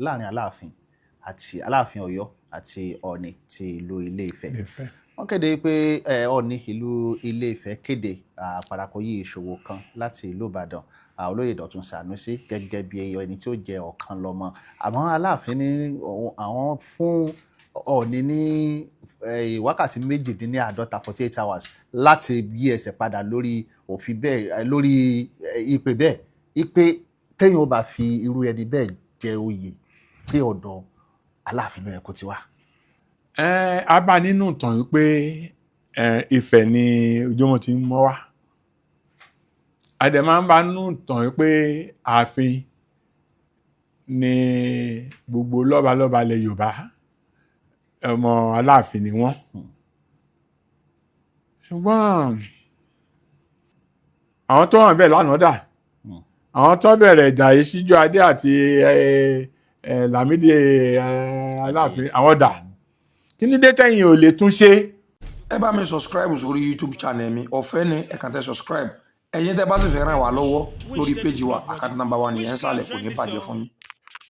láàrin Aláàfin Ọ̀yọ́ àti Ọọ̀ni ti ìlú Ilé-Ifẹ̀. Wọ́n kéde pé Ọọ̀ni ìlú Ilé-Ifẹ̀ kéde àparakọyí ìṣòwò kan láti ìlú Ìbàdàn olóyè Dọ̀tun Sànúsí gẹ́gẹ́ bí ẹni tí ó jẹ ọ̀kan lọ́mọ. Àmọ́ Aláàfin ní àwọn fún Ọọ̀ni ní wákàtí 48 hours láti yí ẹsẹ̀ padà lórí òfin bẹ́ẹ̀, lórí ìpè bẹ́ẹ̀, ìpè téèyàn ó bá fi irú ẹni bẹ́ẹ̀ jẹ oyè pé ọ̀dọ̀ Aláàfin ló yẹ kó ti wá. A bá nínú ìtàn yìí pé Ifẹ̀ ni Ojúmọ́ ti ń mọ́ wá. A dẹ̀ máa ń bá nínú ìtàn yìí pé ààfin ni gbogbo lọ́balọ́ba ilẹ̀ Yorùbá ọmọ Aláàfin ni wọ́n. Ṣùgbọ́n àwọn tó hàn bẹ́ẹ̀ lánàá dà, àwọn tó bẹ̀rẹ̀ ìjà yìí Síjú-Adé àti Lámídì Aláàfin àwọn dà. Kí ní dé tẹ́yìn ò lè tún ṣe? Ẹ bá mi subscribe sórí YouTube channel mi, ọ̀fẹ́ ni ẹ kàn tẹ subscribe. Ẹ̀yin tẹ́ bá sì fẹ́ ràn wá lọ́wọ́ lórí péjì wa, account number wa nìyẹn sálẹ̀, kò ní bàjẹ́ fún yín.